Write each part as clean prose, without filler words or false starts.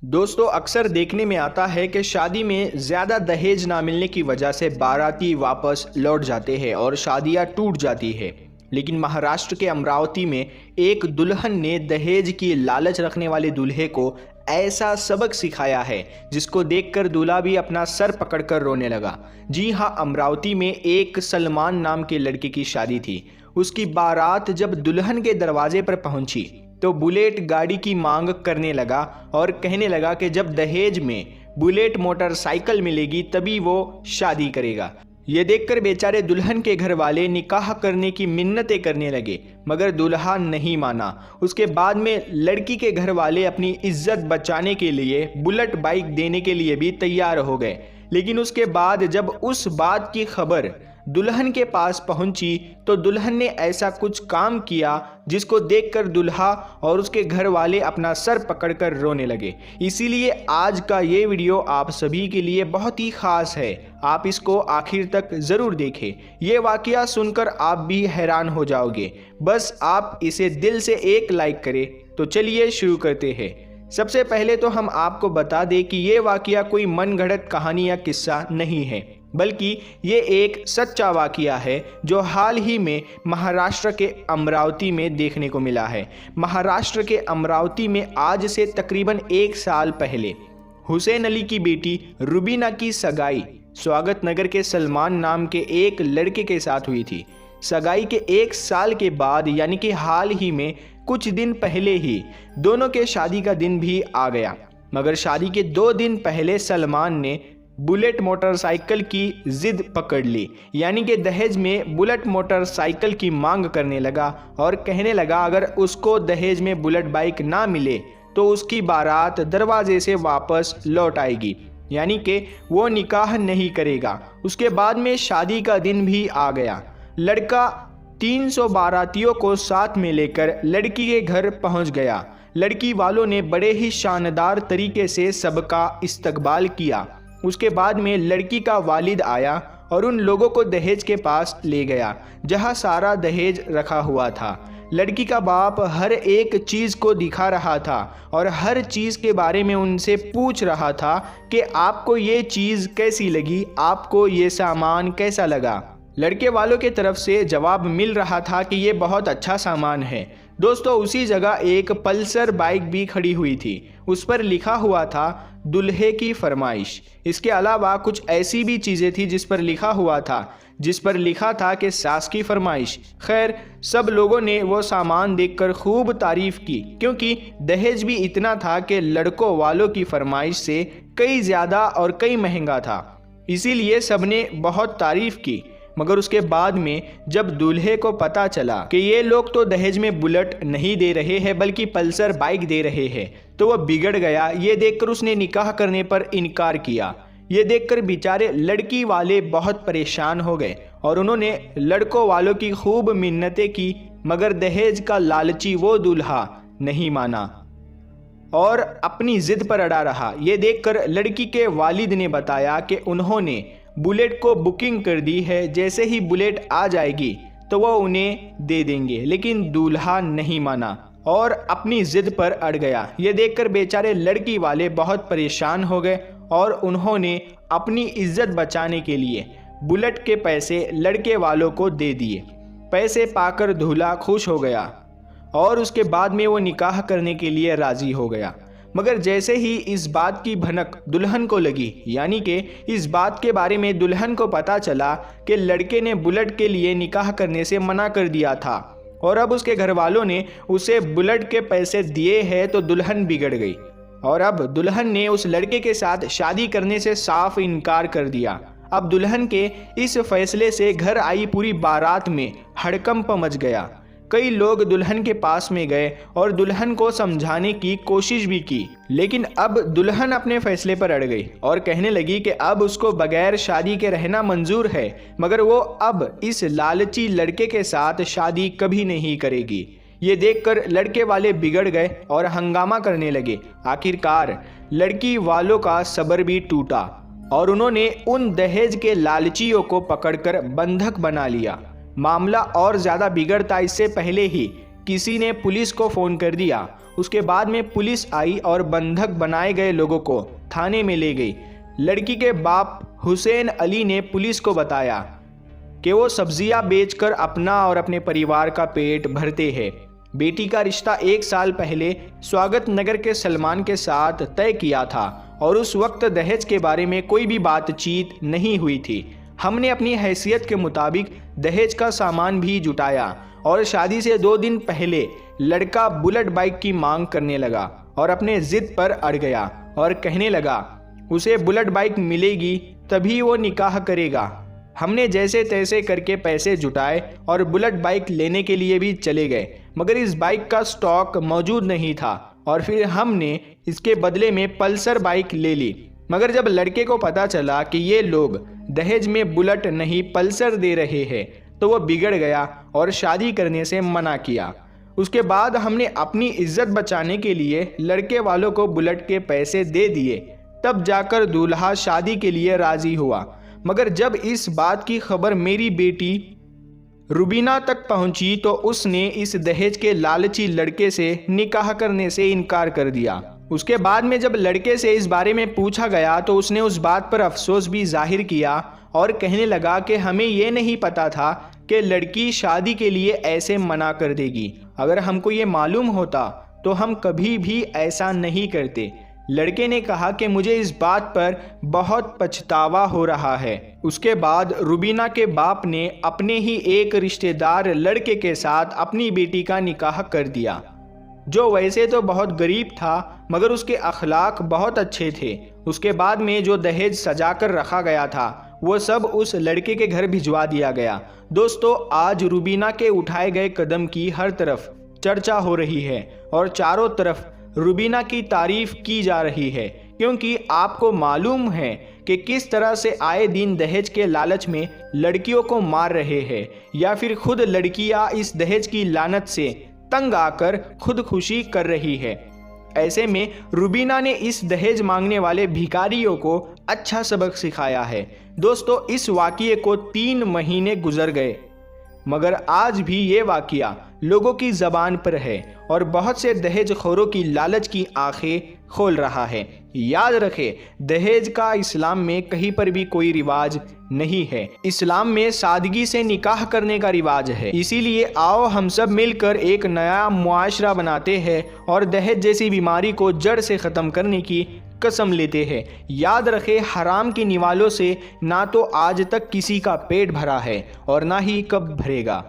दोस्तों, अक्सर देखने में आता है कि शादी में ज़्यादा दहेज ना मिलने की वजह से बाराती वापस लौट जाते हैं और शादियां टूट जाती है। लेकिन महाराष्ट्र के अमरावती में एक दुल्हन ने दहेज की लालच रखने वाले दूल्हे को ऐसा सबक सिखाया है जिसको देखकर दूल्हा भी अपना सर पकड़कर रोने लगा। जी हाँ, अमरावती में एक सलमान नाम के लड़के की शादी थी। उसकी बारात जब दुल्हन के दरवाजे पर पहुंची तो बुलेट गाड़ी की मांग करने लगा और कहने लगा कि जब दहेज में बुलेट मोटरसाइकिल मिलेगी तभी वो शादी करेगा। ये देखकर बेचारे दुल्हन के घर वाले निकाह करने की मिन्नतें करने लगे, मगर दूल्हा नहीं माना। उसके बाद में लड़की के घर वाले अपनी इज्जत बचाने के लिए बुलेट बाइक देने के लिए भी तैयार हो गए। लेकिन उसके बाद जब उस बात की खबर दुल्हन के पास पहुंची तो दुल्हन ने ऐसा कुछ काम किया जिसको देखकर दूल्हा और उसके घर वाले अपना सर पकड़कर रोने लगे। इसीलिए आज का ये वीडियो आप सभी के लिए बहुत ही खास है। आप इसको आखिर तक ज़रूर देखें। ये वाकया सुनकर आप भी हैरान हो जाओगे। बस आप इसे दिल से एक लाइक करें। तो चलिए शुरू करते हैं। सबसे पहले तो हम आपको बता दें कि ये वाकया कोई मनगढ़ंत कहानी या किस्सा नहीं है, बल्कि ये एक सच्चा वाकया है जो हाल ही में महाराष्ट्र के अमरावती में देखने को मिला है। महाराष्ट्र के अमरावती में आज से तकरीबन 1 साल पहले हुसैन अली की बेटी रुबीना की सगाई स्वागत नगर के सलमान नाम के एक लड़के के साथ हुई थी। सगाई के 1 साल के बाद यानी कि हाल ही में कुछ दिन पहले ही दोनों के शादी का दिन भी आ गया। मगर शादी के 2 दिन पहले सलमान ने बुलेट मोटरसाइकिल की जिद पकड़ ली, यानी कि दहेज में बुलेट मोटरसाइकिल की मांग करने लगा और कहने लगा अगर उसको दहेज में बुलेट बाइक ना मिले तो उसकी बारात दरवाजे से वापस लौट आएगी, यानी कि वो निकाह नहीं करेगा। उसके बाद में शादी का दिन भी आ गया। लड़का 300 बारातियों को साथ में लेकर लड़की के घर पहुंच गया। लड़की वालों ने बड़े ही शानदार तरीके से सबका इस्तकबाल किया। उसके बाद में लड़की का वालिद आया और उन लोगों को दहेज के पास ले गया जहां सारा दहेज रखा हुआ था। लड़की का बाप हर एक चीज़ को दिखा रहा था और हर चीज़ के बारे में उनसे पूछ रहा था कि आपको ये चीज़ कैसी लगी, आपको ये सामान कैसा लगा। लड़के वालों के तरफ से जवाब मिल रहा था कि ये बहुत अच्छा सामान है। दोस्तों, उसी जगह एक पल्सर बाइक भी खड़ी हुई थी। उस पर लिखा हुआ था दुल्हे की फरमाइश। इसके अलावा कुछ ऐसी भी चीज़ें थी जिस पर लिखा था कि सास की फरमाइश। खैर, सब लोगों ने वो सामान देखकर खूब तारीफ की, क्योंकि दहेज भी इतना था कि लड़कों वालों की फरमाइश से कई ज़्यादा और कई महंगा था। इसीलिए सबने बहुत तारीफ की। मगर उसके बाद में जब दूल्हे को पता चला कि ये लोग तो दहेज में बुलेट नहीं दे रहे हैं बल्कि पल्सर बाइक दे रहे हैं, तो वह बिगड़ गया। ये देखकर उसने निकाह करने पर इनकार किया। ये देखकर बेचारे लड़की वाले बहुत परेशान हो गए और उन्होंने लड़कों वालों की खूब मिन्नतें की, मगर दहेज का लालची वो दूल्हा नहीं माना और अपनी जिद पर अड़ा रहा। ये देखकर लड़की के वालिद ने बताया कि उन्होंने बुलेट को बुकिंग कर दी है, जैसे ही बुलेट आ जाएगी तो वो उन्हें दे देंगे। लेकिन दूल्हा नहीं माना और अपनी जिद पर अड़ गया। ये देखकर बेचारे लड़की वाले बहुत परेशान हो गए और उन्होंने अपनी इज्जत बचाने के लिए बुलेट के पैसे लड़के वालों को दे दिए। पैसे पाकर दूल्हा खुश हो गया और उसके बाद में वो निकाह करने के लिए राज़ी हो गया। मगर जैसे ही इस बात की भनक दुल्हन को लगी, यानी कि इस बात के बारे में दुल्हन को पता चला कि लड़के ने बुलेट के लिए निकाह करने से मना कर दिया था और अब उसके घर वालों ने उसे बुलेट के पैसे दिए हैं, तो दुल्हन बिगड़ गई और अब दुल्हन ने उस लड़के के साथ शादी करने से साफ इनकार कर दिया। अब दुल्हन के इस फैसले से घर आई पूरी बारात में हड़कंप मच गया। कई लोग दुल्हन के पास में गए और दुल्हन को समझाने की कोशिश भी की, लेकिन अब दुल्हन अपने फैसले पर अड़ गई और कहने लगी कि अब उसको बगैर शादी के रहना मंजूर है, मगर वो अब इस लालची लड़के के साथ शादी कभी नहीं करेगी। ये देखकर लड़के वाले बिगड़ गए और हंगामा करने लगे। आखिरकार लड़की वालों का सब्र भी टूटा और उन्होंने उन दहेज के लालचियों को पकड़कर बंधक बना लिया। मामला और ज़्यादा बिगड़ता इससे पहले ही किसी ने पुलिस को फ़ोन कर दिया। उसके बाद में पुलिस आई और बंधक बनाए गए लोगों को थाने में ले गई। लड़की के बाप हुसैन अली ने पुलिस को बताया कि वो सब्जियां बेचकर अपना और अपने परिवार का पेट भरते हैं। बेटी का रिश्ता 1 साल पहले स्वागत नगर के सलमान के साथ तय किया था और उस वक्त दहेज के बारे में कोई भी बातचीत नहीं हुई थी। हमने अपनी हैसियत के मुताबिक दहेज का सामान भी जुटाया और शादी से 2 दिन पहले लड़का बुलेट बाइक की मांग करने लगा और अपने जिद पर अड़ गया और कहने लगा उसे बुलेट बाइक मिलेगी तभी वो निकाह करेगा। हमने जैसे तैसे करके पैसे जुटाए और बुलेट बाइक लेने के लिए भी चले गए, मगर इस बाइक का स्टॉक मौजूद नहीं था और फिर हमने इसके बदले में पल्सर बाइक ले ली। मगर जब लड़के को पता चला कि ये लोग दहेज में बुलेट नहीं पल्सर दे रहे हैं तो वो बिगड़ गया और शादी करने से मना किया। उसके बाद हमने अपनी इज्जत बचाने के लिए लड़के वालों को बुलेट के पैसे दे दिए, तब जाकर दूल्हा शादी के लिए राजी हुआ। मगर जब इस बात की खबर मेरी बेटी रुबीना तक पहुंची तो उसने इस दहेज के लालची लड़के से निकाह करने से इनकार कर दिया। उसके बाद में जब लड़के से इस बारे में पूछा गया तो उसने उस बात पर अफसोस भी जाहिर किया और कहने लगा कि हमें ये नहीं पता था कि लड़की शादी के लिए ऐसे मना कर देगी। अगर हमको ये मालूम होता तो हम कभी भी ऐसा नहीं करते। लड़के ने कहा कि मुझे इस बात पर बहुत पछतावा हो रहा है। उसके बाद रुबीना के बाप ने अपने ही एक रिश्तेदार लड़के के साथ अपनी बेटी का निकाह कर दिया, जो वैसे तो बहुत गरीब था मगर उसके अखलाक बहुत अच्छे थे। उसके बाद में जो दहेज सजा कर रखा गया था वो सब उस लड़के के घर भिजवा दिया गया। दोस्तों, आज रुबीना के उठाए गए कदम की हर तरफ चर्चा हो रही है और चारों तरफ रुबीना की तारीफ की जा रही है, क्योंकि आपको मालूम है कि किस तरह से आए दिन दहेज के लालच में लड़कियों को मार रहे हैं या फिर खुद लड़कियां इस दहेज की लानत से तंग आकर खुदकुशी कर रही है। ऐसे में रुबीना ने इस दहेज मांगने वाले भिखारियों को अच्छा सबक सिखाया है। दोस्तों, इस वाक़ये को 3 महीने गुजर गए मगर आज भी ये वाक़या लोगों की ज़बान पर है और बहुत से दहेज खोरों की लालच की आंखें खोल रहा है। याद रखें, दहेज का इस्लाम में कहीं पर भी कोई रिवाज नहीं है। इस्लाम में सादगी से निकाह करने का रिवाज है। इसीलिए आओ हम सब मिलकर एक नया मुआशरा बनाते हैं और दहेज जैसी बीमारी को जड़ से ख़त्म करने की कसम लेते हैं। याद रखें, हराम की निवालों से ना तो आज तक किसी का पेट भरा है और ना ही कब भरेगा।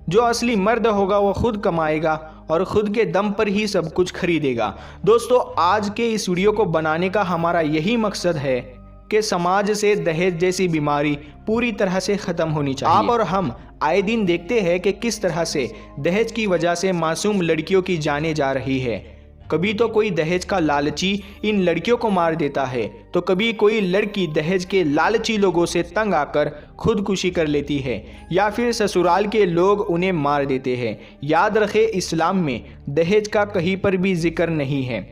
जो असली मर्द होगा वो खुद कमाएगा और खुद के दम पर ही सब कुछ खरीदेगा। दोस्तों, आज के इस वीडियो को बनाने का हमारा यही मकसद है कि समाज से दहेज जैसी बीमारी पूरी तरह से ख़त्म होनी चाहिए। आप और हम आए दिन देखते हैं कि किस तरह से दहेज की वजह से मासूम लड़कियों की जानें जा रही है। कभी तो कोई दहेज का लालची इन लड़कियों को मार देता है तो कभी कोई लड़की दहेज के लालची लोगों से तंग आकर खुदकुशी कर लेती है या फिर ससुराल के लोग उन्हें मार देते हैं। याद रखें, इस्लाम में दहेज का कहीं पर भी जिक्र नहीं है।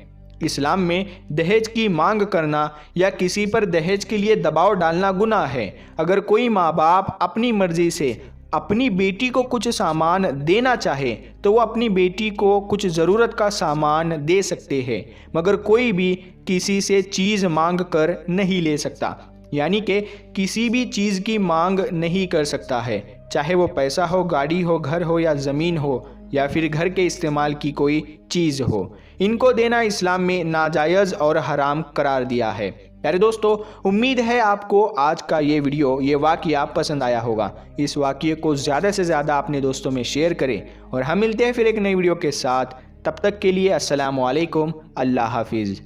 इस्लाम में दहेज की मांग करना या किसी पर दहेज के लिए दबाव डालना गुनाह है। अगर कोई माँ बाप अपनी मर्जी से अपनी बेटी को कुछ सामान देना चाहे तो वो अपनी बेटी को कुछ ज़रूरत का सामान दे सकते हैं, मगर कोई भी किसी से चीज़ मांग कर नहीं ले सकता। यानी कि किसी भी चीज़ की मांग नहीं कर सकता है, चाहे वो पैसा हो, गाड़ी हो, घर हो या ज़मीन हो या फिर घर के इस्तेमाल की कोई चीज़ हो। इनको देना इस्लाम में नाजायज़ और हराम करार दिया है। प्यारे दोस्तों, उम्मीद है आपको आज का ये वीडियो, ये वाक़या पसंद आया होगा। इस वाक़ये को ज़्यादा से ज़्यादा अपने दोस्तों में शेयर करें और हम मिलते हैं फिर एक नई वीडियो के साथ। तब तक के लिए अस्सलामु अलैकुम, अल्लाह हाफिज़।